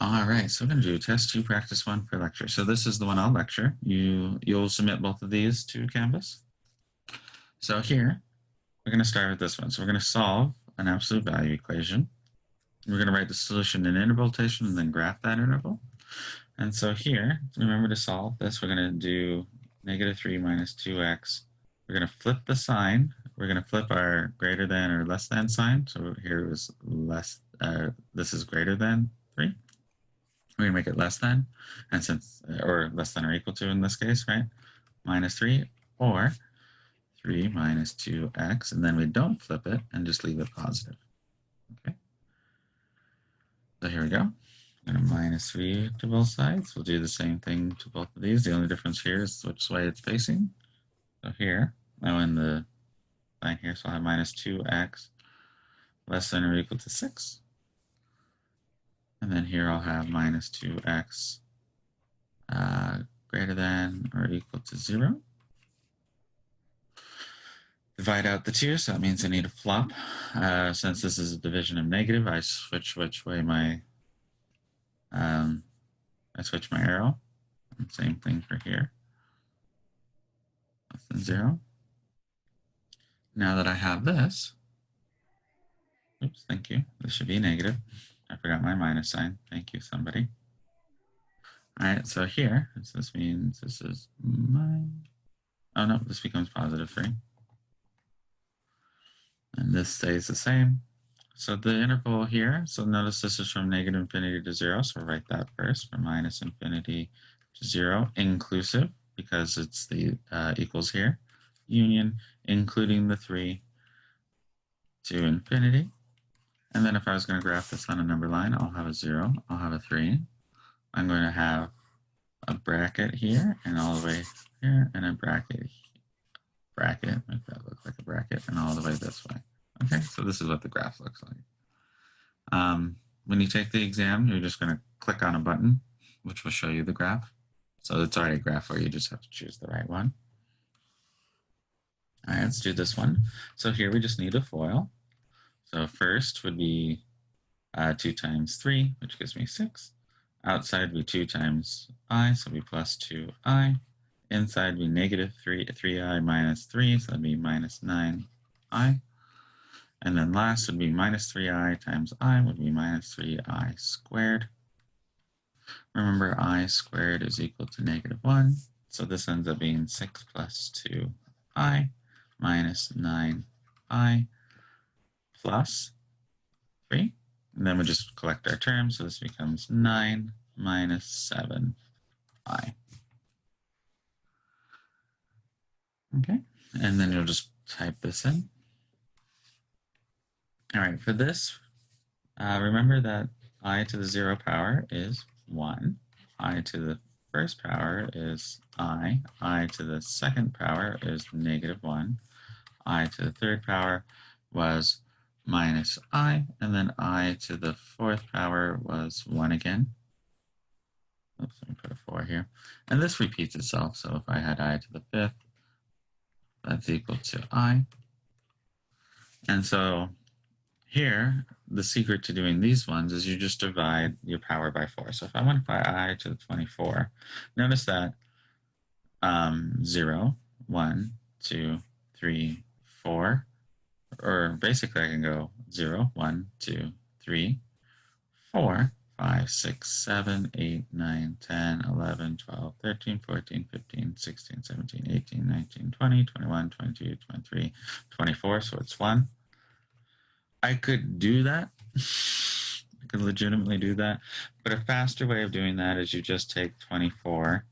All right, so we're going to do test 2, practice 1 for lecture. So this is the one I'll lecture. You'll submit both of these to Canvas. So here, we're going to start with this one. So we're going to solve an absolute value equation. We're going to write the solution in interval notation and then graph that interval. And so here, remember to solve this, we're going to do -3 minus 2x. We're going to flip the sign. We're going to flip our greater than or less than sign. So here was less, this is greater than 3. We're going to make it less than, and since, or less than or equal to in this case, right? -3, or 3 minus 2x, and then we don't flip it and just leave it positive. Okay. So here we go. I'm going to -3 to both sides. We'll do the same thing to both of these. The only difference here is which way it's facing. So here, now in the line here, so I'll have -2x less than or equal to 6. And then here I'll have -2x greater than or equal to 0. Divide out the 2, so that means I need a flop. Since this is a division of negative, I switch which way my arrow. Same thing for here. Less than 0. Now that I have this, oops, thank you. This should be negative. I forgot my minus sign. Thank you, somebody. All right, so here, this means this is oh no, this becomes +3. And this stays the same. So the interval here, so notice this is from -infinity to 0, so write that first, from -infinity to 0, inclusive, because it's the equals here, union, including the 3 to infinity. And then if I was going to graph this on a number line, I'll have a 0, I'll have a 3. I'm going to have a bracket here, and all the way here, and a bracket, make that look like a bracket, and all the way this way. Okay, so this is what the graph looks like. When you take the exam, you're just going to click on a button, which will show you the graph. So it's already a graph where you just have to choose the right one. All right, let's do this one. So here we just need a FOIL. So first would be 2 times 3, which gives me 6. Outside would be 2 times I, so it'll be +2i. Inside would be -3i minus 3, so that'd be -9i. And then last would be -3i times I would be -3i squared. Remember, I squared is equal to -1. So this ends up being 6 plus 2i minus 9i plus 3. And then we just collect our terms. So this becomes 9 minus 7i. Okay, and then you'll just type this in. All right, for this, remember that I to the 0 power is 1. I to the first power is I to the second power is -1. I to the third power was minus I, and then I to the fourth power was 1 again. Oops, let me put a 4 here. And this repeats itself, so if I had I to the fifth, that's equal to I. And so here, the secret to doing these ones is you just divide your power by 4. So if I went by I to the 24, notice that 0, 1, 2, 3, 4, or basically I can go 0, 1, 2, 3, 4, 5, 6, 7, 8, 9, 10, 11, 12, 13, 14, 15, 16, 17, 18, 19, 20, 21, 22, 23, 24, so it's 1. I could do that. I could legitimately do that. But a faster way of doing that is you just take 24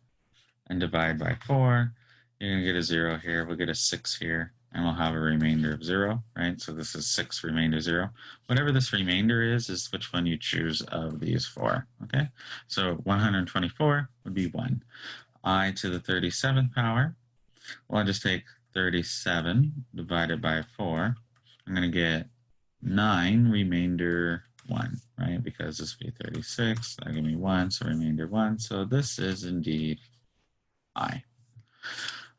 and divide by 4. You're going to get a 0 here. We'll get a 6 here. And we'll have a remainder of 0, right? So this is 6 remainder 0. Whatever this remainder is which one you choose of these 4, okay? So 124 would be 1. I to the 37th power, well, I'll just take 37 divided by 4. I'm going to get 9 remainder 1, right? Because this would be 36, that'll give me 1, so remainder 1. So this is indeed I.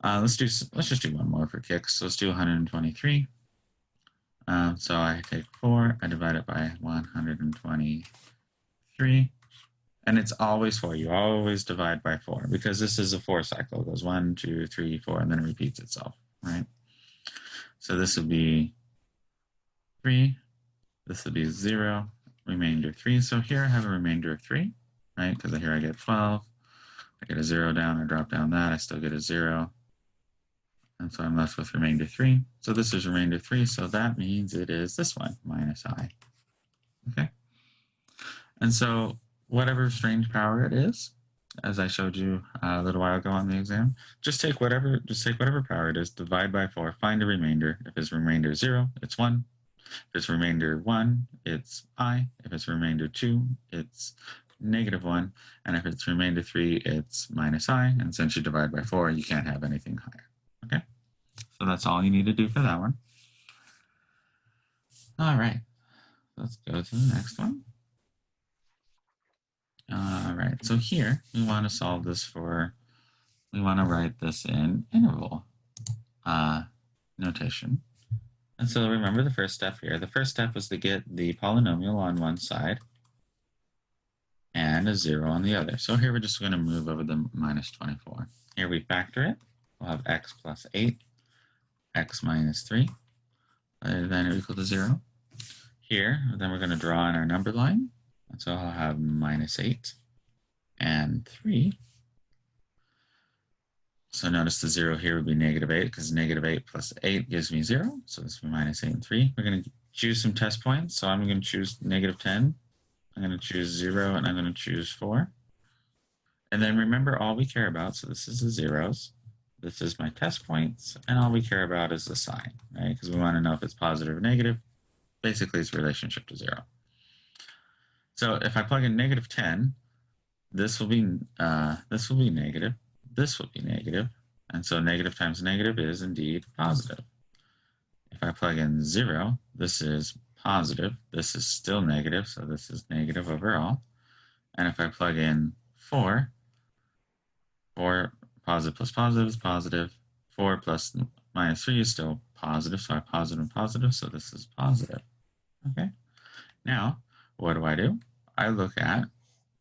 Let's just do one more for kicks. So let's do 123. So I take 4, I divide it by 123. And it's always 4. You always divide by 4 because this is a 4 cycle. It goes 1, 2, 3, 4, and then it repeats itself, right? So this would be 3. This would be 0, remainder 3. So here I have a remainder of 3, right? Because here I get 12. I get a 0 down, I drop down that, I still get a 0. And so I'm left with remainder 3. So this is remainder 3, so that means it is this one, minus I. Okay? And so whatever strange power it is, as I showed you a little while ago on the exam, just take whatever power it is, divide by 4, find a remainder. If it's remainder 0, it's 1. If it's remainder 1, it's I. If it's remainder 2, it's negative 1. And if it's remainder 3, it's minus I. And since you divide by 4, you can't have anything higher. Okay? So that's all you need to do for that one. All right. Let's go to the next one. All right. So here, we want to solve this we want to write this in interval notation. And so remember the first step here. The first step was to get the polynomial on one side and a 0 on the other. So here we're just going to move over the minus 24. Here we factor it. We'll have x plus 8, x minus 3, greater than or equal to 0. Here, then we're going to draw in our number line. And so I'll have minus 8 and 3. So notice the 0 here would be negative 8 because negative 8 plus 8 gives me 0. So this will be minus 8 and 3. We're going to choose some test points. So I'm going to choose negative 10. I'm going to choose 0 and I'm going to choose 4. And then remember all we care about. So this is the zeros. This is my test points. And all we care about is the sign, right? Because we want to know if it's positive or negative. Basically, it's relationship to 0. So if I plug in negative 10, this will be negative. This will be negative. And so negative times negative is indeed positive. If I plug in 0, this is positive. This is still negative, so this is negative overall. And if I plug in 4 positive plus positive is positive. 4 plus minus 3 is still positive, so I have positive and positive, so this is positive. Okay. Now, what do? I look at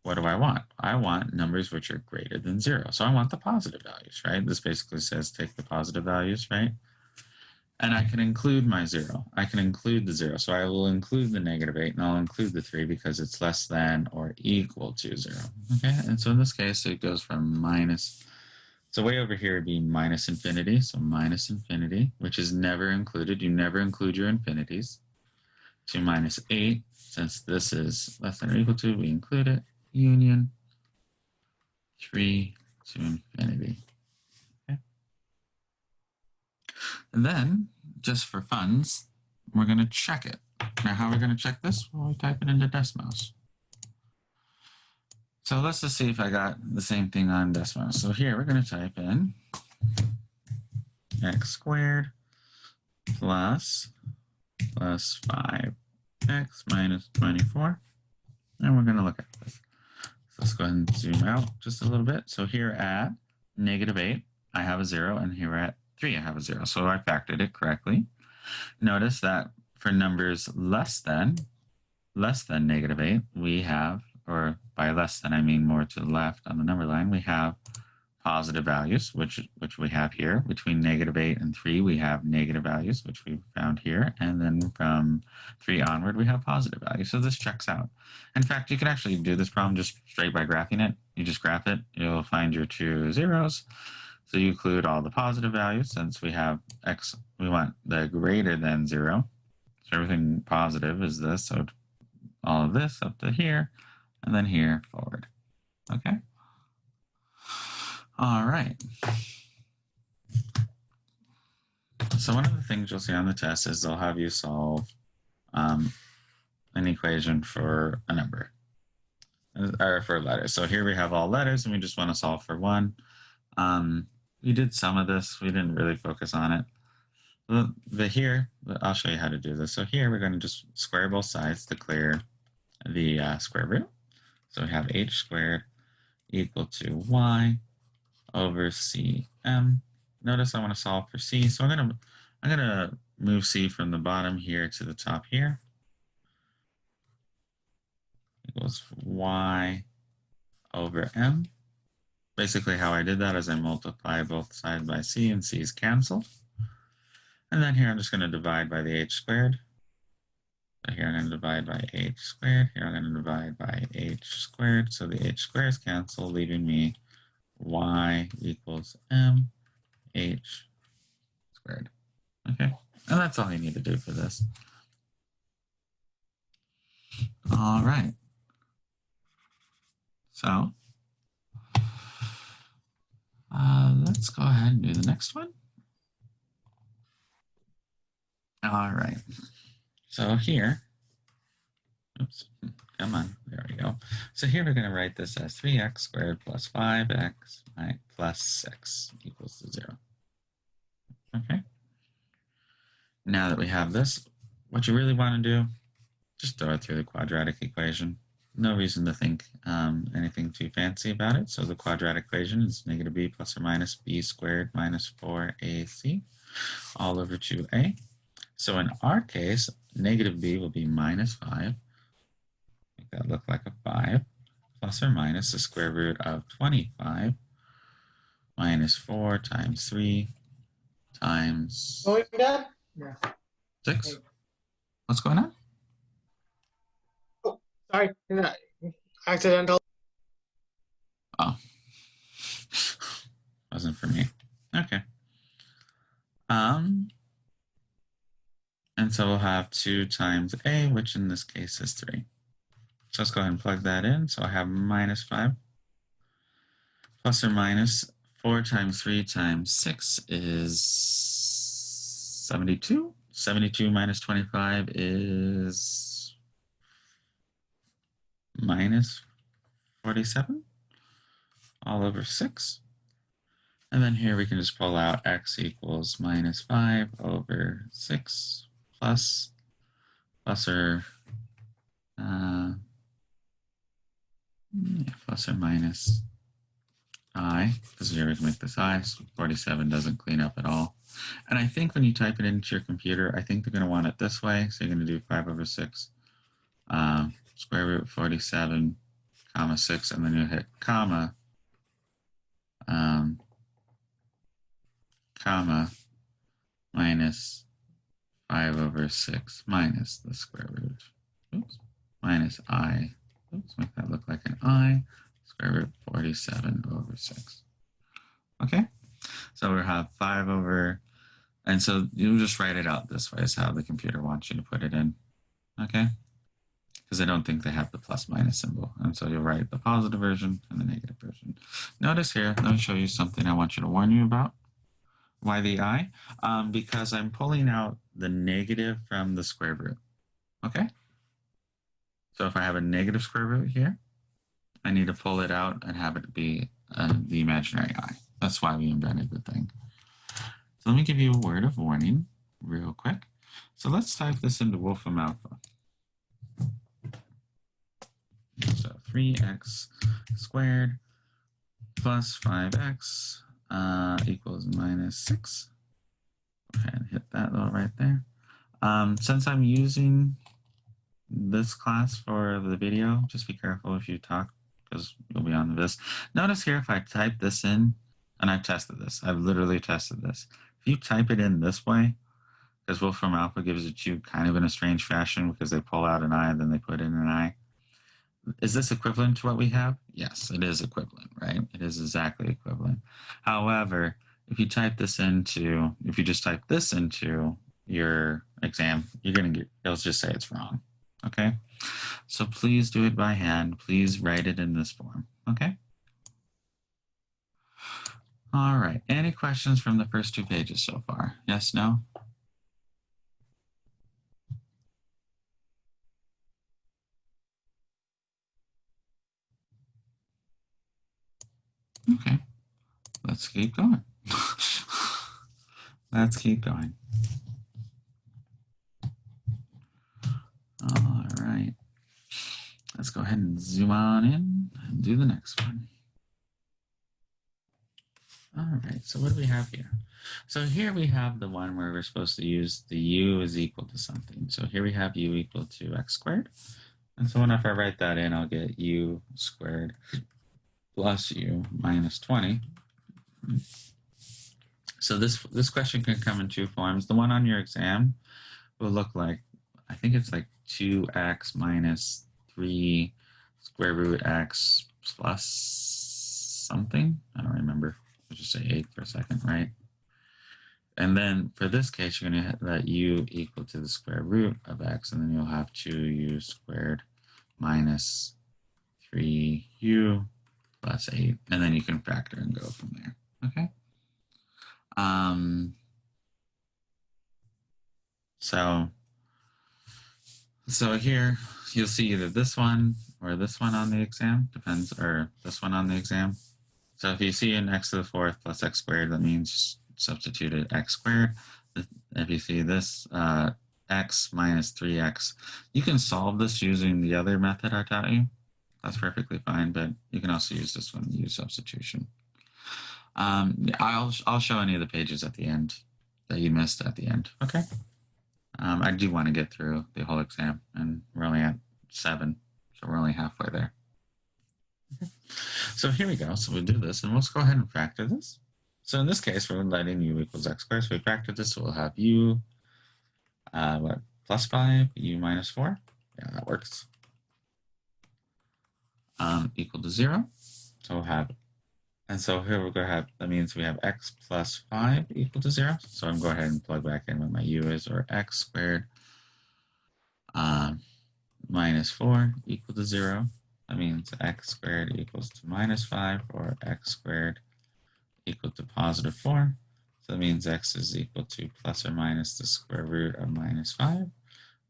what do I want? I want numbers which are greater than 0. So I want the positive values, right? This basically says take the positive values, right? And I can include my 0. I can include the 0. So I will include the negative 8 and I'll include the 3 because it's less than or equal to 0. Okay, and so in this case, it goes from minus, so way over here would be minus infinity. So minus infinity, which is never included. You never include your infinities. To minus 8, since this is less than or equal to, we include it. Union 3 to infinity. Okay. And then, just for funs, we're going to check it. Now, how are we going to check this? Well, we type it into Desmos. So let's just see if I got the same thing on Desmos. So here we're going to type in x squared plus 5x minus 24. And we're going to look at this. So let's go ahead and zoom out just a little bit. So here at negative 8, I have a 0, and here at 3, I have a 0. So I factored it correctly. Notice that for numbers less than negative 8, we have, or by less than I mean more to the left on the number line, we have positive values, which we have here. Between negative 8 and 3, we have negative values, which we found here. And then from 3 onward, we have positive values. So this checks out. In fact, you can actually do this problem just straight by graphing it. You just graph it. You'll find your 2 zeros. So you include all the positive values. Since we have x, we want the greater than 0. So everything positive is this. So all of this up to here, and then here forward. Okay? All right. So one of the things you'll see on the test is they'll have you solve an equation for a number, or for a letter. So here we have all letters, and we just want to solve for one. We did some of this. We didn't really focus on it. But here, I'll show you how to do this. So here we're going to just square both sides to clear the square root. So we have h squared equal to y over cm. Notice I want to solve for c, so I'm gonna move c from the bottom here to the top here. Equals y over m. Basically how I did that is I multiply both sides by c, and c's cancel. And then here I'm just going to divide by the h squared. So here I'm going to divide by h squared. Here I'm going to divide by h squared. So the h squares cancel, leaving me y equals m h squared. Okay, and that's all you need to do for this. All right. So let's go ahead and do the next one. All right. So here, oops, come on, there we go. So here we're going to write this as 3x squared plus 5x plus 6 equals to 0. Okay. Now that we have this, what you really want to do, just throw it through the quadratic equation. No reason to think anything too fancy about it. So the quadratic equation is negative b plus or minus b squared minus 4ac all over 2a. So in our case, negative b will be minus 5. Make that look like a 5. Plus or minus the square root of 25 minus 4 times 3 times 6. What's going on? Oh, sorry. Accidental. Oh. Wasn't for me. Okay. And so we'll have 2 times a, which in this case is 3. So let's go ahead and plug that in. So I have minus 5 plus or minus 4 times 3 times 6 is 72. 72 minus 25 is minus 47 all over 6. And then here we can just pull out x equals minus 5 over 6 plus or minus I, because we always make this I, so 47 doesn't clean up at all. And I think when you type it into your computer, I think they're going to want it this way. So you're going to do 5 over 6, square root 47, comma 6, and then you hit comma, comma, minus 5 over 6 minus the square root, oops, minus I, oops, make that look like an I, square root 47 over 6. Okay, so we have 5 over, and so you just write it out this way is how the computer wants you to put it in, okay? Because I don't think they have the plus minus symbol. And so you'll write the positive version and the negative version. Notice here, let me show you something I want you to warn you about. Why the I? Because I'm pulling out the negative from the square root, okay? So if I have a negative square root here, I need to pull it out and have it be the imaginary I. That's why we invented the thing. So let me give you a word of warning real quick. So let's type this into Wolfram Alpha. So 3x squared plus 5x equals minus 6. Go ahead and hit that little right there. Since I'm using this class for the video, just be careful if you talk because you'll be on this. Notice here if I type this in, and I've tested this, I've literally tested this. If you type it in this way, because Wolfram Alpha gives it to you kind of in a strange fashion because they pull out an I and then they put in an I. Is this equivalent to what we have? Yes, it is equivalent, right? It is exactly equivalent. However, if you type this into, if you just type this into your exam, you're going to get, it'll just say it's wrong, okay? So please do it by hand. Please write it in this form, okay? All right, any questions from the first 2 pages so far? Yes, no? Okay, let's keep going. Let's keep going. All right, let's go ahead and zoom on in and do the next one. All right, so what do we have here? So here we have the one where we're supposed to use the u is equal to something. So here we have u equal to x squared. And so if I write that in, I'll get u squared plus u minus 20. So this question can come in two forms. The one on your exam will look like, I think it's like 2x minus 3 square root x plus something. I don't remember. I'll just say 8 for a second, right? And then for this case, you're going to let u equal to the square root of x, and then you'll have 2u squared minus 3u plus 8. And then you can factor and go from there. Okay? So here you'll see either this one or this one on the exam, depends, or this one on the exam. So if you see an x to the fourth plus x squared, that means substitute it x squared. If you see this x minus 3x, you can solve this using the other method I taught you. That's perfectly fine, but you can also use this one, use substitution. I'll show any of the pages at the end that you missed at the end. Okay. I do want to get through the whole exam, and we're only at 7, so we're only halfway there. Okay. So here we go. So we'll do this, and let's go ahead and factor this. So in this case, we're letting u equals x squared. So we factor this, so we'll have u plus 5, u minus 4. Yeah, that works. Equal to 0. So we'll have, and so here we're going to have, that means we have x plus 5 equal to 0. So I'm going to go ahead and plug back in what my u is, or x squared minus 4 equal to 0. That means x squared equals to minus 5, or x squared equal to positive 4. So that means x is equal to plus or minus the square root of minus 5.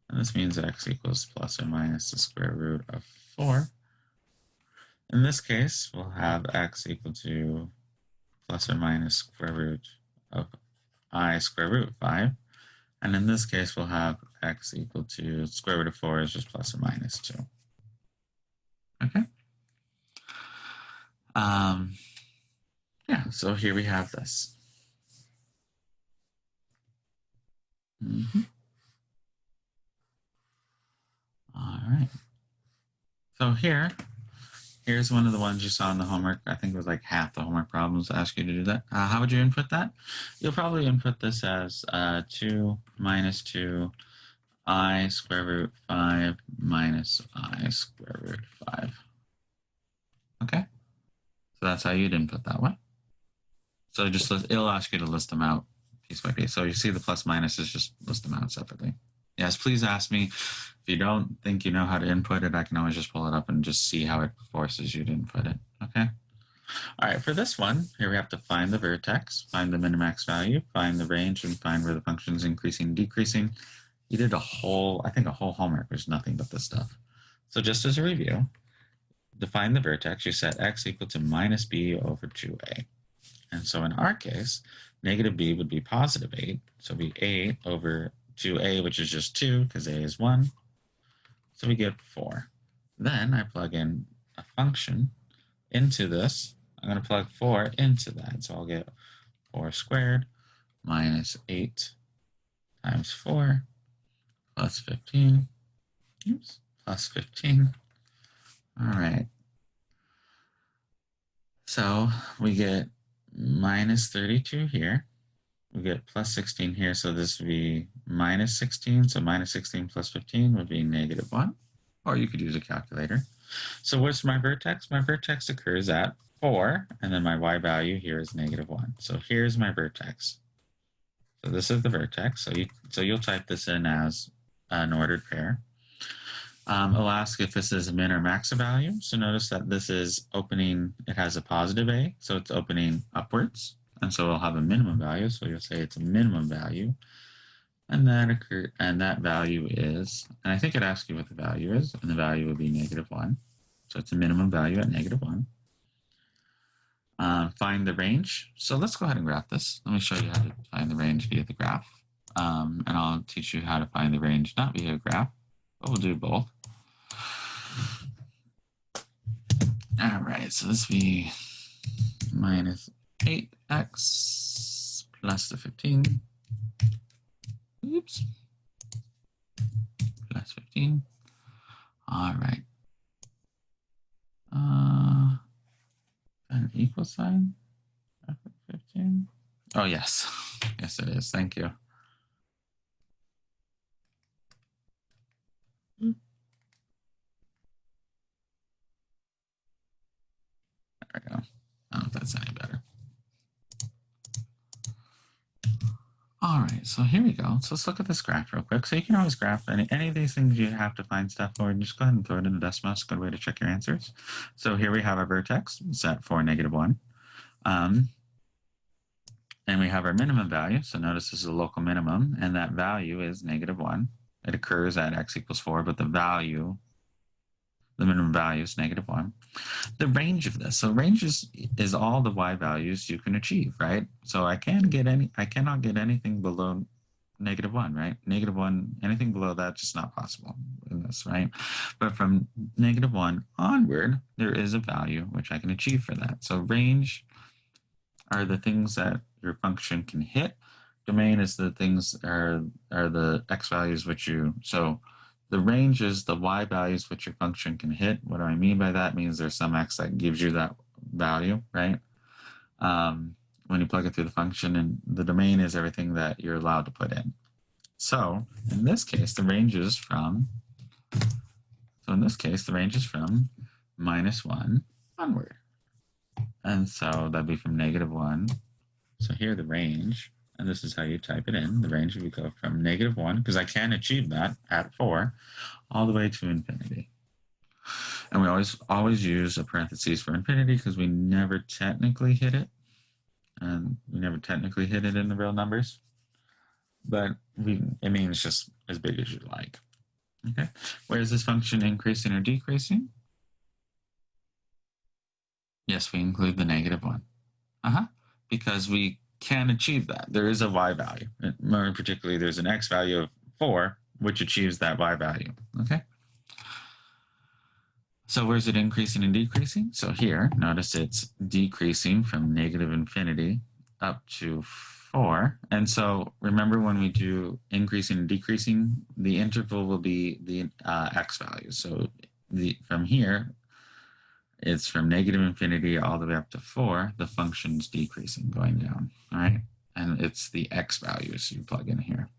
And this means x equals plus or minus the square root of 4. In this case, we'll have x equal to plus or minus square root of I square root 5. And in this case, we'll have x equal to square root of 4 is just plus or minus 2. Okay. Yeah, so here we have this. All right. So here's one of the ones you saw in the homework. I think it was like half the homework problems ask you to do that. How would you input that? You'll probably input this as 2 minus 2 I square root 5 minus I square root 5. Okay? So that's how you'd input that one. So it'll ask you to list them out piece by piece. So you see the plus minuses, just list them out separately. Yes, please ask me. If you don't think you know how to input it, I can always just pull it up and just see how it forces you to input it. Okay? All right, for this one, here we have to find the vertex, find the minimax value, find the range, and find where the function is increasing, decreasing. You did a whole homework. There's nothing but this stuff. So just as a review, define the vertex. You set x equal to minus b over 2a. And so in our case, negative b would be positive 8. So it'd be 8 over 2a, which is just 2, because a is 1. So we get 4. Then I plug in a function into this. I'm going to plug 4 into that. So I'll get 4 squared minus 8 times 4 plus 15. Oops, plus 15. All right. So we get minus 32 here. We get plus 16 here, so this would be minus 16. So minus 16 plus 15 would be negative 1. Or you could use a calculator. So what's my vertex? My vertex occurs at 4, and then my y value here is negative 1. So here's my vertex. So this is the vertex. So you'll type this in as an ordered pair. It'll ask if this is a min or max value. So notice that this is opening, it has a positive a, so it's opening upwards. And so it'll have a minimum value. So you'll say it's a minimum value. And that value is, and I think it asks you what the value is, and the value would be negative 1. So it's a minimum value at negative 1. Find the range. So let's go ahead and graph this. Let me show you how to find the range via the graph. And I'll teach you how to find the range not via a graph, but we'll do both. All right, so this will be minus 8x plus the 15. Oops. Plus 15. All right. an equal sign after 15? Oh, yes. Yes, it is. Thank you. There we go. I don't know if that's any better. All right, so here we go. So let's look at this graph real quick. So you can always graph any of these things you have to find stuff for, and just go ahead and throw it in the decimal. It's a good way to check your answers. So here we have our vertex set for -1. And we have our minimum value. So notice this is a local minimum, and that value is -1. It occurs at x equals 4, but the minimum value is -1. The range of this, so range is all the y values you can achieve, right? So I cannot get anything below -1, right? -1, anything below that, just not possible in this, right? But from -1 onward, there is a value which I can achieve for that. So range are the things that your function can hit. Domain is the things are the x values which you, so the range is the y values which your function can hit. What do I mean by that? It means there's some x that gives you that value, right? When you plug it through the function, and the domain is everything that you're allowed to put in. So in this case, the range is from -1 onward. And so that'd be from -1. So here the range, and this is how you type it in. The range would go from -1, because I can achieve that at 4, all the way to infinity. And we always use a parentheses for infinity because we never technically hit it. And we never technically hit it in the real numbers. But it means just as big as you like. Okay. Where is this function increasing or decreasing? Yes, we include the -1. Because we can achieve that. There is a y value. More particularly, there's an x value of 4, which achieves that y value. Okay. So where's it increasing and decreasing? So here, notice it's decreasing from -infinity up to 4. And so remember, when we do increasing and decreasing, the interval will be the x value. So from here, it's from -infinity all the way up to 4. The function's decreasing, going down. All right. And it's the x values you plug in here.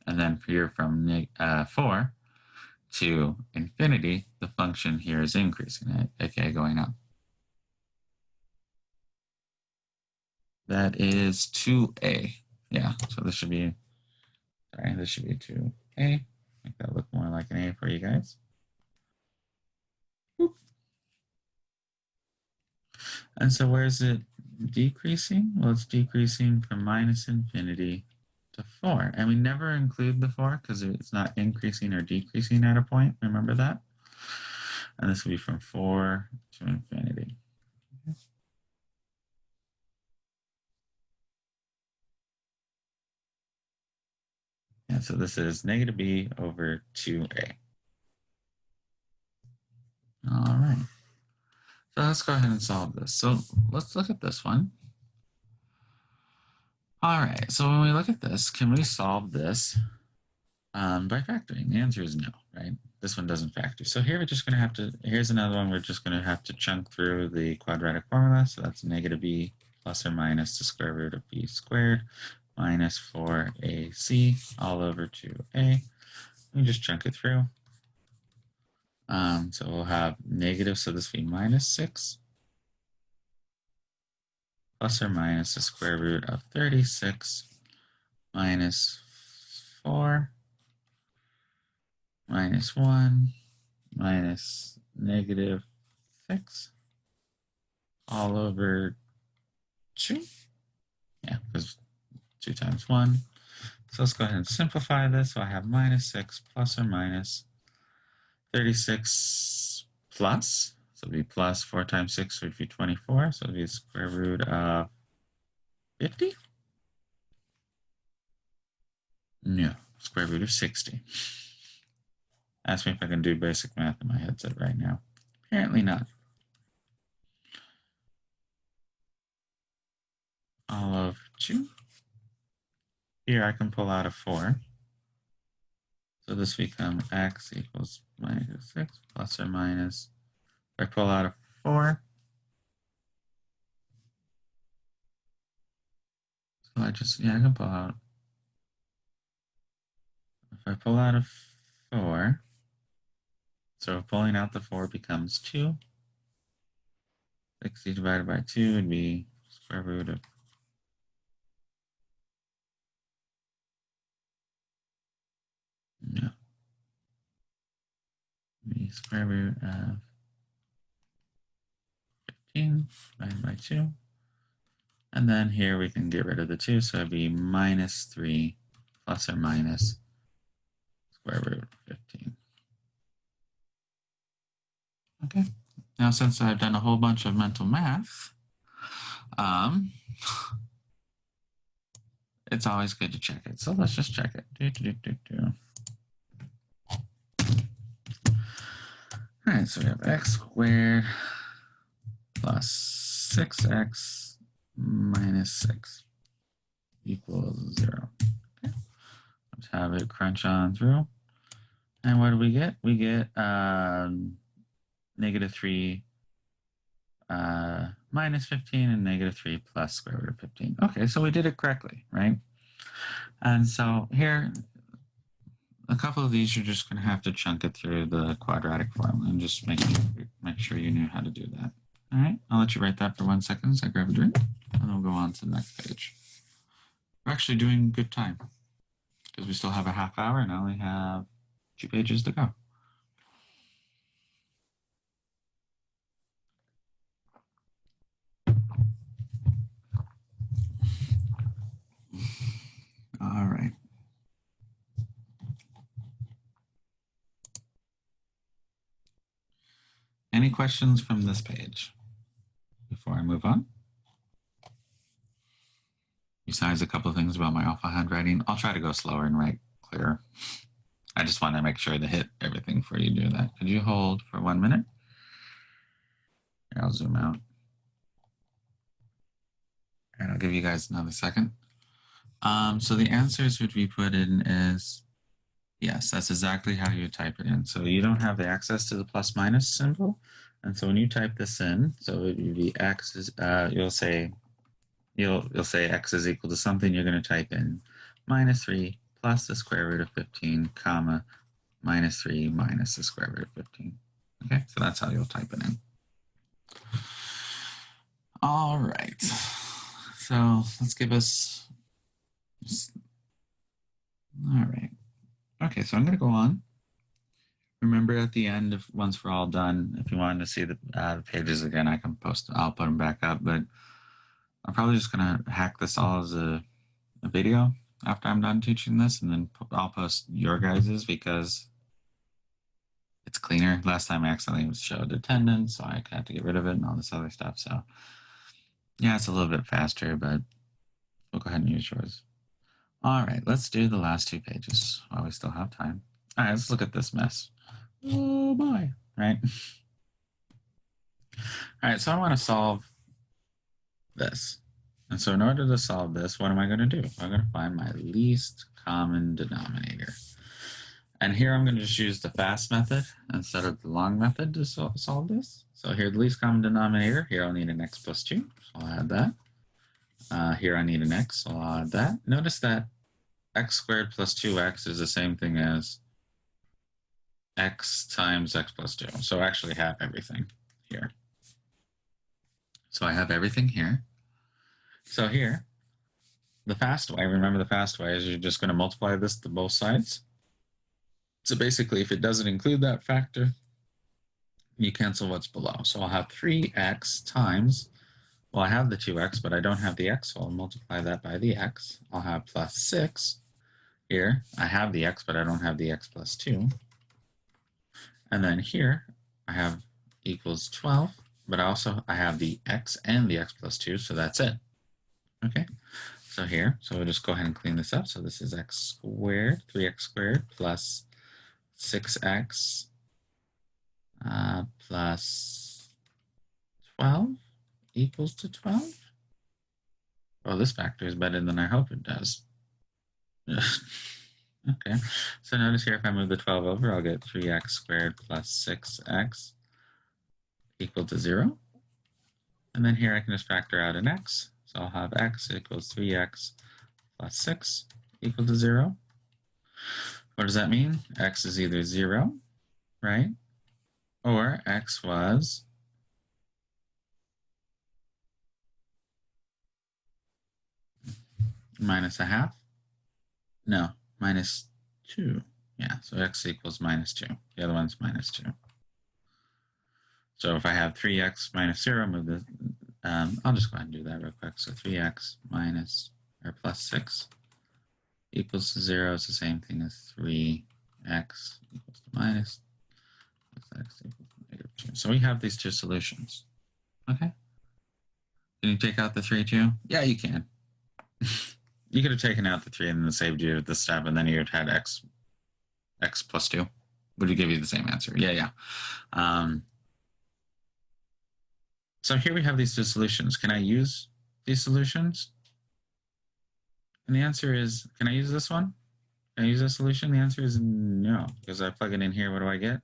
And then here from 4 to infinity, the function here is increasing, right? Okay, going up. That is 2a. Yeah, so this should be 2a. Make that look more like an a for you guys. Boop. And so where is it decreasing? Well, it's decreasing from -infinity to 4. And we never include the 4 because it's not increasing or decreasing at a point. Remember that? And this will be from 4 to infinity. And so this is -b over 2a. All right. So let's go ahead and solve this. So let's look at this one. All right. So when we look at this, can we solve this by factoring? The answer is no, right? This one doesn't factor. So here we're just going to have to, here's another one. We're just going to have to chunk through the quadratic formula. So that's -b plus or minus the square root of b squared minus 4ac all over 2a. We just chunk it through. So we'll have negative, so this will be -6 plus or minus the square root of 36 minus 4 minus 1 minus -6 all over 2. Yeah, because 2 times 1. So let's go ahead and simplify this. So I have -6 plus or minus 36 plus. So it'd be plus 4 times 6 would be 24. So it'd be the square root of 50? No, square root of 60. Ask me if I can do basic math in my headset right now. Apparently not. All of 2. Here I can pull out a 4. So this becomes x equals -6 plus or minus. If I pull out a 4, So I can pull out. If I pull out a 4, so pulling out the 4 becomes 2. 60 divided by 2 would be square root of square root of 15 divided by 2. And then here we can get rid of the 2, so it'd be minus 3 plus or minus square root of 15. Okay, now since I've done a whole bunch of mental math, it's always good to check it. So let's just check it. All right, so we have x squared plus 6x minus 6 equals 0. Okay. Let's have it crunch on through. And what do we get? We get negative 3 minus 15 and negative 3 plus square root of 15. Okay, so we did it correctly, right? And so here, a couple of these you're just going to have to chunk it through the quadratic formula and just make sure you knew how to do that. All right, I'll let you write that for 1 second as I grab a drink, and we'll go on to the next page. We're actually doing good time because we still have a half hour and I only have 2 pages to go. All right. Any questions from this page before I move on? Besides a couple of things about my alpha handwriting, I'll try to go slower and write clearer. I just want to make sure to hit everything before you do that. Could you hold for 1 minute? I'll zoom out. And I'll give you guys another second. So the answers which we put in is, yes, that's exactly how you type it in. So you don't have the access to the plus minus symbol. And so when you type this in, so it would be x is, you'll say x is equal to something. You're going to type in minus 3 plus the square root of 15, comma, minus 3 minus the square root of 15. Okay, so that's how you'll type it in. All right. So let's give us. All right. Okay, so I'm going to go on. Remember at the end, once we're all done, if you wanted to see the pages again, I'll put them back up, but I'm probably just going to hack this all as a video after I'm done teaching this, and then I'll post your guys's because it's cleaner. Last time I accidentally showed attendance, so I had to get rid of it and all this other stuff. So yeah, it's a little bit faster, but we'll go ahead and use yours. All right, let's do the last 2 pages while we still have time. All right, let's look at this mess. Oh boy, right? All right, so I want to solve this. And so in order to solve this, what am I going to do? I'm going to find my least common denominator. And here I'm going to just use the fast method instead of the long method to solve this. So here, the least common denominator. Here I'll need an x plus 2, so I'll add that. Here I need an x, so I'll add that. Notice that x squared plus 2x is the same thing as x times x plus 2. So I actually have everything here. So I have everything here. So here, the fast way, remember the fast way is you're just going to multiply this to both sides. So basically, if it doesn't include that factor, you cancel what's below. So I'll have 3x times, well, I have the 2x, but I don't have the x, so I'll multiply that by the x. I'll have plus 6 here. I have the x, but I don't have the x plus 2. And then here, I have equals 12, but I have the x and the x plus 2, so that's it. Okay, so here, so we'll just go ahead and clean this up. So this is x squared, 3x squared plus 6x plus 12 equals to 12. Well, this factor is better than I hope it does. Okay, so notice here if I move the 12 over, I'll get 3x squared plus 6x equal to 0. And then here I can just factor out an x. So I'll have x equals 3x plus 6 equal to 0. What does that mean? X is either 0, right? Or x was minus a half. No, minus 2. Yeah, so x equals minus 2. The other one's minus 2. So if I have 3x minus 0, move this. I'll just go ahead and do that real quick. So 3x minus or plus 6 equals to 0 is the same thing as 3x equals to minus x equals to negative 2. So we have these two solutions. Okay. Can you take out the 3 too? Yeah, you can. You could have taken out the 3 and then saved you the step, and then you would have had x plus 2. Would it give you the same answer? Yeah. So here we have these two solutions. Can I use these solutions? And the answer is, can I use this one? Can I use this solution? The answer is no, because I plug it in here. What do I get?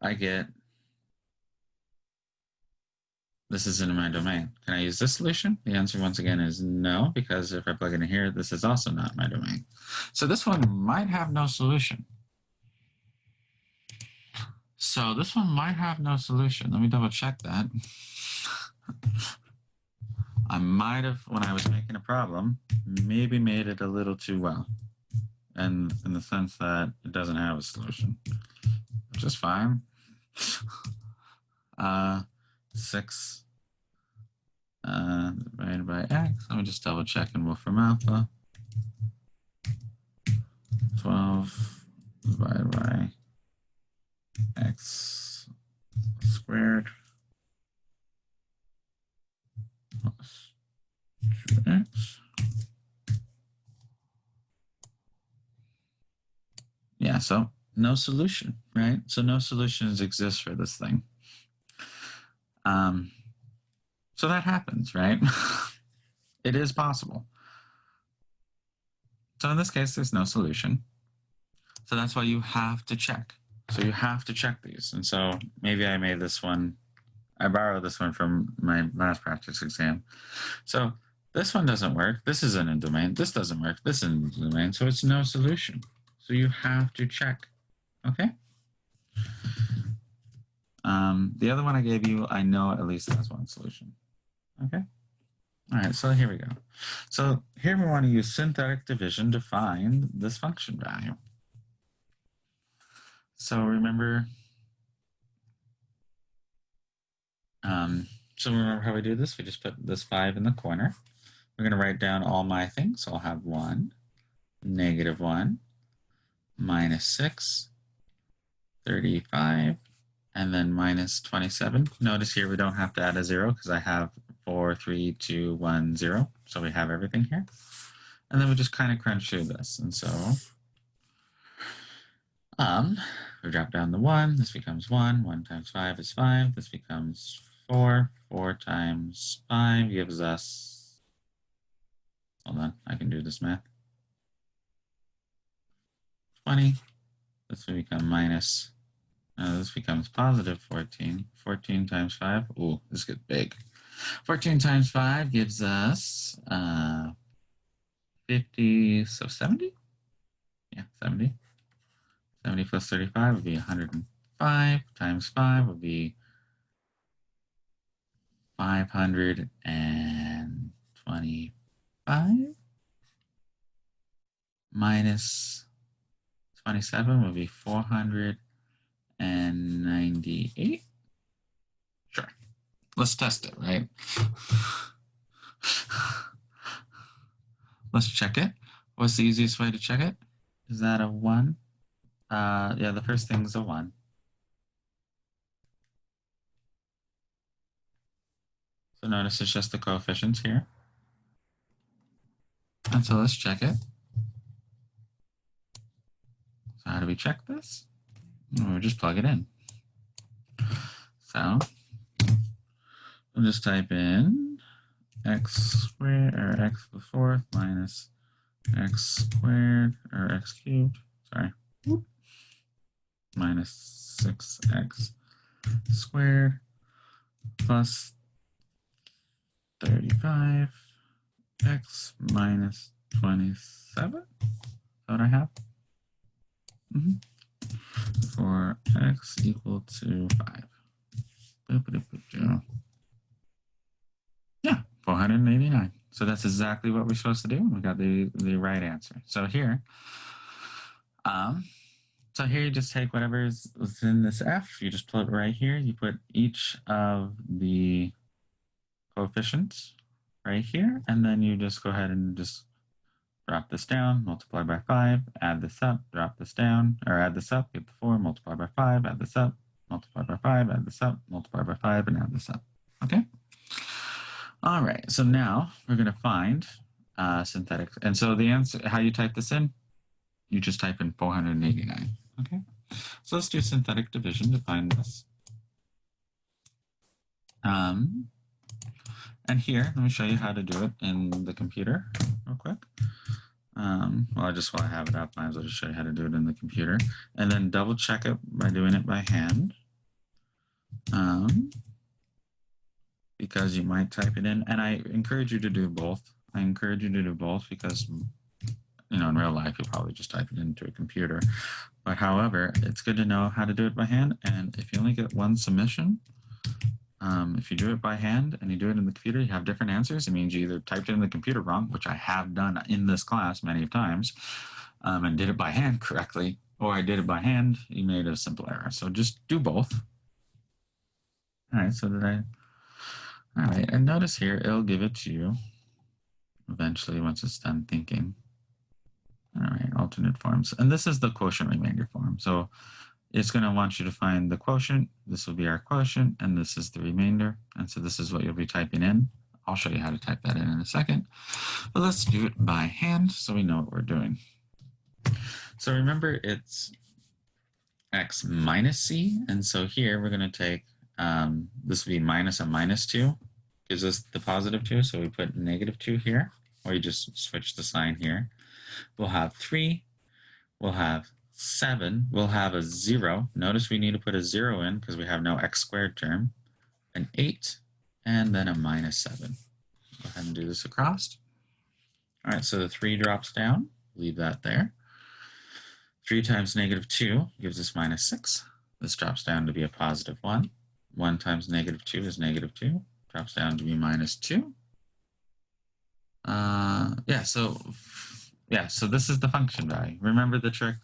I get, this is in my domain. Can I use this solution? The answer once again is no, because if I plug it in here, this is also not my domain. So this one might have no solution. So this one might have no solution. Let me double check that. I might have, when I was making a problem, maybe made it a little too well. And in the sense that it doesn't have a solution, which is fine. 6 divided by x. Let me just double check in Wolfram Alpha. 12 divided by x squared plus 2x. Yeah, so no solution, right? So no solutions exist for this thing. So that happens, right? It is possible. So in this case, there's no solution. So that's why you have to check. So you have to check these. And so maybe I made this one, I borrowed this one from my last practice exam. So this one doesn't work. This isn't in domain. This doesn't work. This isn't in domain. So it's no solution. So you have to check. Okay? The other one I gave you, I know at least has one solution. Okay? All right, so here we go. So here we want to use synthetic division to find this function value. So remember, how we do this? We just put this 5 in the corner. We're going to write down all my things. So I'll have 1, negative 1, minus 6, 35, and then minus 27. Notice here we don't have to add a 0 because I have 4, 3, 2, 1, 0. So we have everything here. And then we just kind of crunch through this. And so we drop down the 1. This becomes 1. 1 times 5 is 5. This becomes 4. 4 times 5 gives us, hold on, I can do this math. 20. This will become minus, this becomes positive 14. 14 times 5. Ooh, this gets big. 14 times 5 gives us 50, so 70? Yeah, 70. 70 plus 35 would be 105 times 5 would be 525 minus 27 would be 498. Sure. Let's test it, right? Let's check it. What's the easiest way to check it? Is that a 1? Yeah, the first thing is a 1. So notice it's just the coefficients here. And so let's check it. So how do we check this? We'll just plug it in. So we'll just type in x squared or x to the 4th minus x squared or x cubed, sorry, minus 6x squared plus 35 x minus 27. Is that what I have? For x equal to 5. Yeah, 489. So that's exactly what we're supposed to do. We got the right answer. So here, you just take whatever's in this f, you just put it right here. You put each of the coefficients right here, and then you just go ahead and just drop this down, multiply by 5, add this up, drop this down, or add this up, get the 4, multiply by 5, add this up, multiply by 5, add this up, multiply by 5, and add this up. Okay? All right, so now we're going to find synthetic. And so the answer, how you type this in, you just type in 489. Okay? So let's do synthetic division to find this. And here, let me show you how to do it in the computer real quick. Well, just while I have it up, might as well just show you how to do it in the computer. And then double check it by doing it by hand. Because you might type it in. And I encourage you to do both. I encourage you to do both because, you know, in real life, you'll probably just type it into a computer. But however, it's good to know how to do it by hand. And if you only get one submission, if you do it by hand and you do it in the computer, you have different answers. It means you either typed it in the computer wrong, which I have done in this class many times, and did it by hand correctly, or I did it by hand, you made a simple error. So just do both. All right, so all right, and notice here, it'll give it to you eventually once it's done thinking. All right, alternate forms. And this is the quotient remainder form. So it's going to want you to find the quotient. This will be our quotient, and this is the remainder. And so this is what you'll be typing in. I'll show you how to type that in a second. But let's do it by hand so we know what we're doing. So remember, it's x minus c. And so here we're going to take, this will be minus a minus 2. Gives us the positive 2. So we put negative 2 here, or you just switch the sign here. We'll have 3. We'll have 7, we'll have a 0. Notice we need to put a 0 in because we have no x squared term. An 8, and then a minus 7. Go ahead and do this across. All right, so the 3 drops down. Leave that there. 3 times negative 2 gives us minus 6. This drops down to be a positive 1. 1 times negative 2 is negative 2. Drops down to be minus 2. So this is the function value. Remember the trick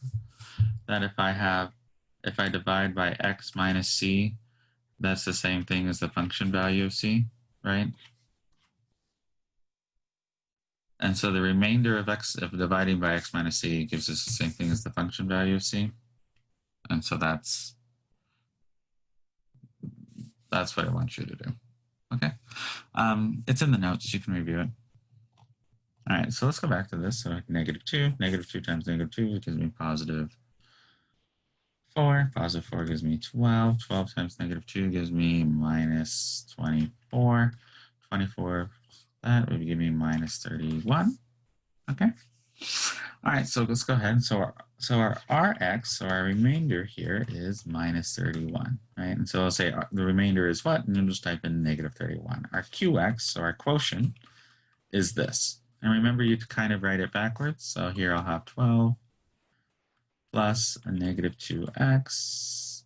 that if I divide by x minus c, that's the same thing as the function value of c, right? And so the remainder of dividing by x minus c gives us the same thing as the function value of c. And so that's what I want you to do. Okay. It's in the notes. You can review it. All right, so let's go back to this. So negative 2. Negative 2 times negative 2 gives me positive 4. Positive 4 gives me 12. 12 times negative 2 gives me minus 24. 24, that would give me minus 31. Okay. All right, so let's go ahead. So our Rx, so our remainder here is minus 31, right? And so I'll say the remainder is what? And you'll just type in negative 31. Our Qx, so our quotient, is this. And remember, you kind of write it backwards. So here I'll have 12 plus a negative 2x.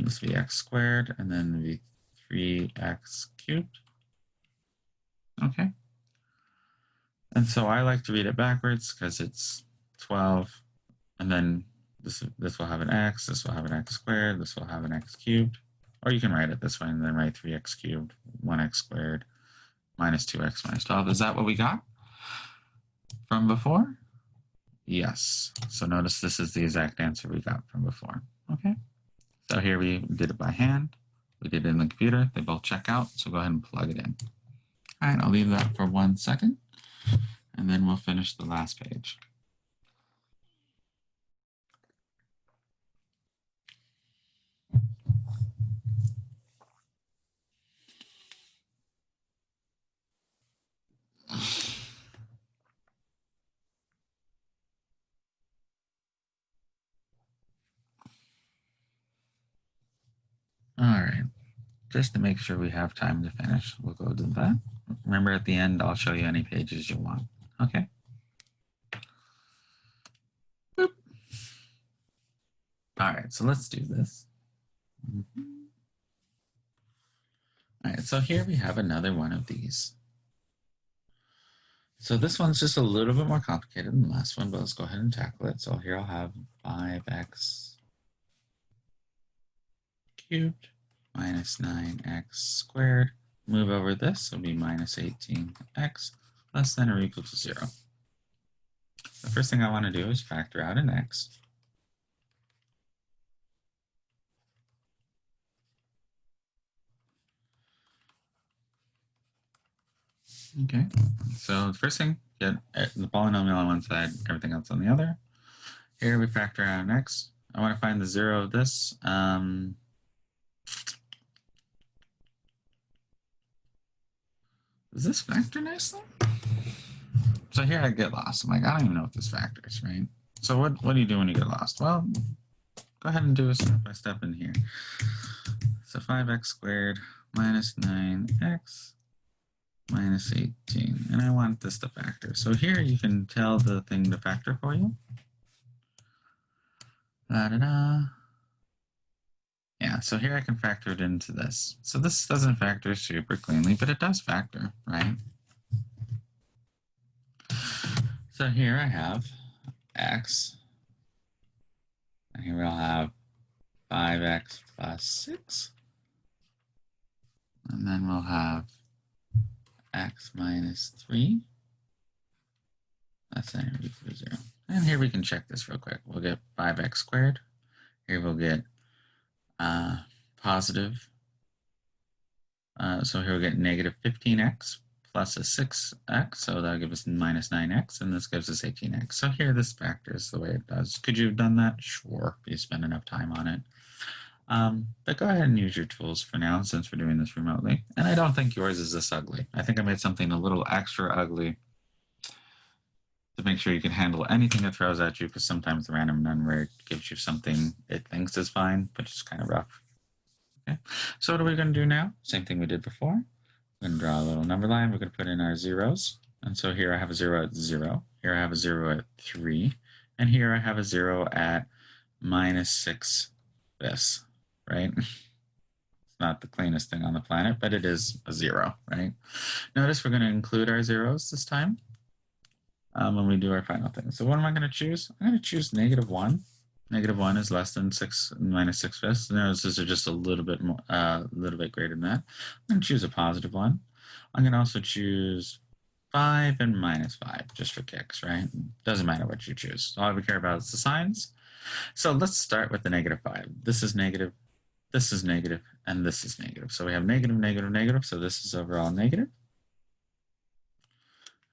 This will be x squared, and then it'll be 3x cubed. Okay. And so I like to read it backwards because it's 12, and then this will have an x, this will have an x squared, this will have an x cubed. Or you can write it this way and then write 3x cubed, 1x squared, minus 2x minus 12. Is that what we got from before? Yes. So notice this is the exact answer we got from before. Okay. So here we did it by hand. We did it in the computer. They both check out. So go ahead and plug it in. All right, I'll leave that for 1 second, and then we'll finish the last page. All right. just to make sure we have time to finish, we'll go to that. Remember, at the end, I'll show you any pages you want. Okay. Boop. All right, so let's do this. All right, so here we have another one of these. So this one's just a little bit more complicated than the last one, but let's go ahead and tackle it. So here I'll have 5x cubed minus 9x squared. Move over this, it'll be minus 18x less than or equal to 0. The first thing I want to do is factor out an x. Okay, so the first thing, get the polynomial on one side, everything else on the other. Here we factor out an x. I want to find the 0 of this. Does this factor nicely? So here I get lost. I'm like, I don't even know what this factors, right? So what do you do when you get lost? Well, go ahead and do a step-by-step in here. So 5x squared minus 9x minus 18. And I want this to factor. So here you can tell the thing to factor for you. Da-da-da. Yeah, so here I can factor it into this. So this doesn't factor super cleanly, but it does factor, right? So here I have x. And here we'll have 5x plus 6. And then we'll have x minus 3. That's not equal to 0. And here we can check this real quick. We'll get 5x squared. Here we'll get positive. So here we'll get negative 15x plus a 6x. So that'll give us minus 9x. And this gives us 18x. So here this factors the way it does. Could you have done that? Sure, if you spend enough time on it. But go ahead and use your tools for now since we're doing this remotely. And I don't think yours is this ugly. I think I made something a little extra ugly to make sure you can handle anything that throws at you, because sometimes the random number gives you something it thinks is fine, but it's kind of rough. Okay, so what are we going to do now? Same thing we did before. We're going to draw a little number line. We're going to put in our zeros. And so here I have a 0 at 0. Here I have a 0 at 3. And here I have a 0 at minus 6 this, right? It's not the cleanest thing on the planet, but it is a 0, right? Notice we're going to include our zeros this time when we do our final thing. So what am I going to choose? I'm going to choose negative 1. Negative 1 is less than 6 minus 6 fifths. Notice these are just a little bit more, greater than that. I'm going to choose a positive 1. I'm going to also choose 5 and minus 5 just for kicks, right? Doesn't matter what you choose. All we care about is the signs. So let's start with the negative 5. This is negative, and this is negative. So we have negative, negative, negative. So this is overall negative.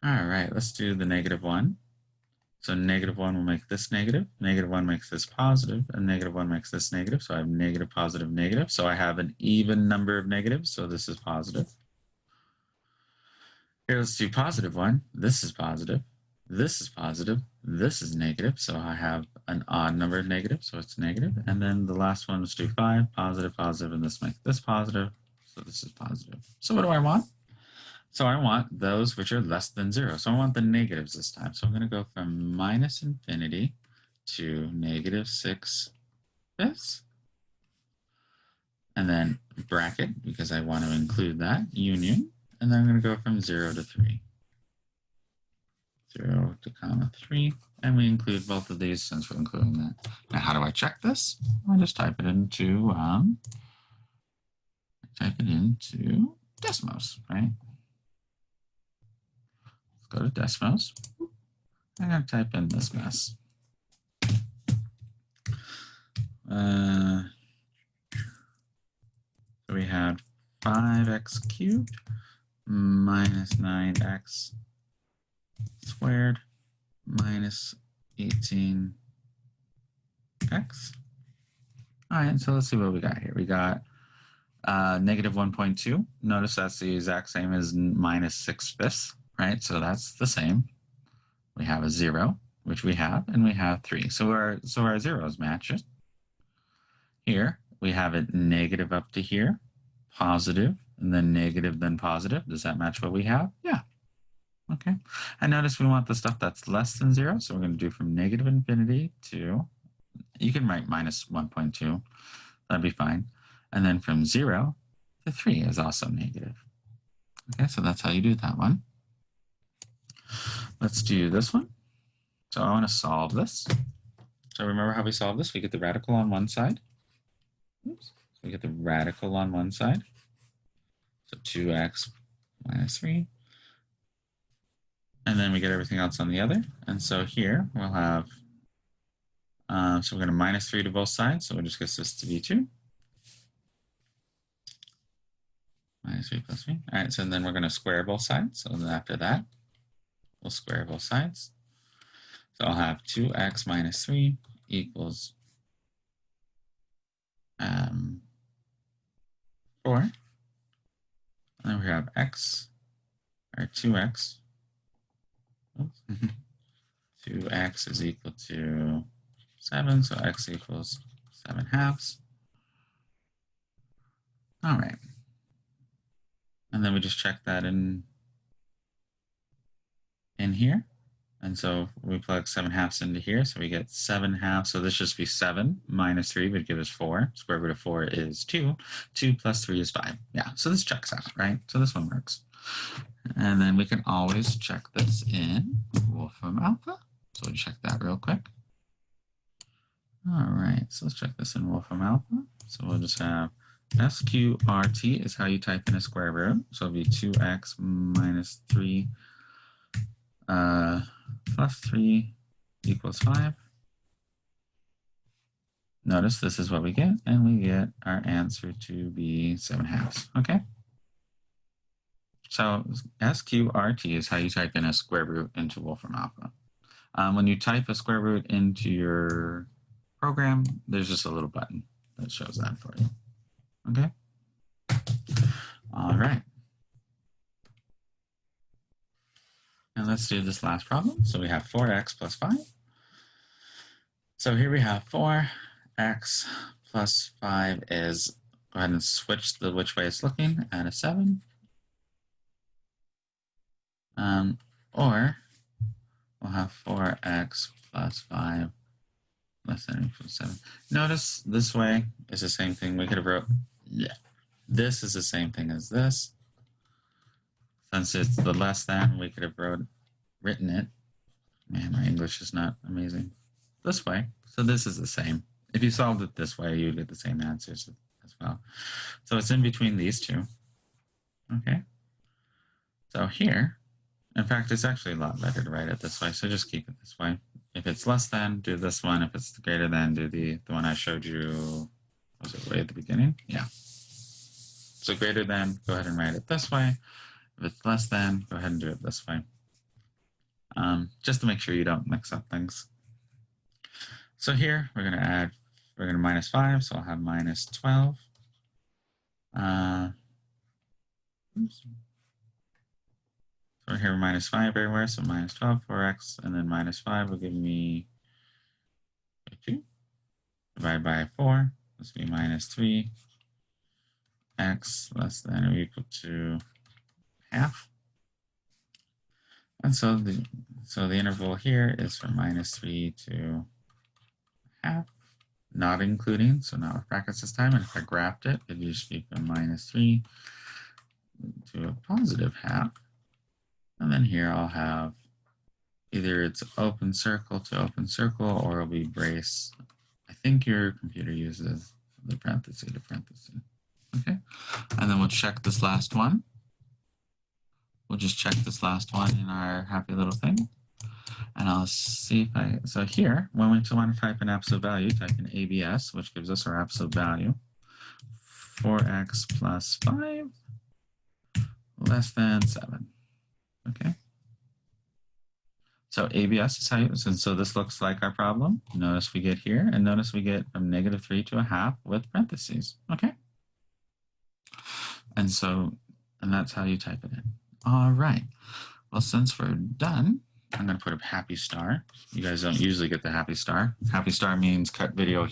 All right, let's do the negative 1. So negative 1 will make this negative. Negative 1 makes this positive, and negative 1 makes this negative. So I have negative, positive, negative. So I have an even number of negatives. So this is positive. Here, let's do positive 1. This is positive. This is positive. This is negative. So I have an odd number of negatives. So it's negative. And then the last one, let's do 5, positive, positive, and this makes this positive. So this is positive. So what do I want? So I want those which are less than 0. So I want the negatives this time. So I'm going to go from minus infinity to negative 6 fifths. And then bracket, because I want to include that, union. And then I'm going to go from 0 to 3. 0 to comma 3. And we include both of these since we're including that. Now, how do I check this? I just type it into Desmos, right? Go to Desmos. I'm going to type in this mess. So we have 5x cubed minus 9x squared minus 18x. All right, so let's see what we got here. We got negative 1.2. Notice that's the exact same as minus 6 fifths. Right, so that's the same. We have a 0, which we have, and we have 3. So our zeros match it. Here we have it negative up to here, positive, and then negative, then positive. Does that match what we have? Yeah. Okay. And notice we want the stuff that's less than 0. So we're going to do from negative infinity to, you can write minus 1.2. That'd be fine. And then from 0 to 3 is also negative. Okay, so that's how you do that one. Let's do this one. So I want to solve this. So remember how we solve this? We get the radical on one side. Oops. So we get the radical on one side. So 2x minus 3. And then we get everything else on the other. And so here we'll have, so we're going to minus 3 to both sides. So it just gets this to be 2. Minus 3 plus 3. All right, so then we're going to square both sides. So then after that, we'll square both sides. So I'll have 2x minus 3 equals 4. And then we have x, or 2x. Oops. 2x is equal to 7, so x equals 7/2. All right. And then we just check that in here. And so we plug 7/2 into here, so we get 7/2. So this just be 7 minus 3 would give us 4. Square root of 4 is 2. 2 plus 3 is 5. Yeah, so this checks out, right? So this one works. And then we can always check this in Wolfram Alpha. So we'll check that real quick. All right, so let's check this in Wolfram Alpha. So we'll just have SQRT is how you type in a square root. So it'll be 2x minus 3 plus 3 equals 5. Notice this is what we get, and we get our answer to be 7/2. Okay. So SQRT is how you type in a square root into Wolfram Alpha. When you type a square root into your program, there's just a little button that shows that for you. Okay. All right. And let's do this last problem. So we have 4x plus 5. So here we have 4x plus 5 is, go ahead and switch the which way it's looking, add a 7. Or we'll have 4x plus 5 less than or equal to 7. Notice this way is the same thing. We could have wrote, yeah, this is the same thing as this. Since it's the less than, we could have written it. Man, my English is not amazing. This way. So this is the same. If you solved it this way, you'd get the same answers as well. So it's in between these two. Okay. So here, in fact, it's actually a lot better to write it this way. So just keep it this way. If it's less than, do this one. If it's greater than, do the one I showed you. Was it way at the beginning? Yeah. So greater than, go ahead and write it this way. If it's less than, go ahead and do it this way. Just to make sure you don't mix up things. So here we're going to minus 5, so I'll have minus 12. Oops. So here minus 5 everywhere, so minus 12, 4x, and then minus 5 will give me 2. Divided by 4, this will be minus 3. X less than or equal to half. And so the interval here is from minus 3 to half, not including, so not with brackets this time. And if I graphed it, it'd just be from minus 3 to a positive half. And then here I'll have either it's open circle to open circle, or it'll be brace. I think your computer uses the parenthesis to parenthesis. Okay. And then we'll check this last one. We'll just check this last one in our happy little thing. And I'll see if so here, when we want to type an absolute value, type in ABS, which gives us our absolute value. 4x plus 5 less than 7. Okay. So ABS is how you, so this looks like our problem. Notice we get here, and notice we get from negative 3 to a half with parentheses. Okay. And that's how you type it in. All right. Well, since we're done, I'm going to put a happy star. You guys don't usually get the happy star. Happy star means cut video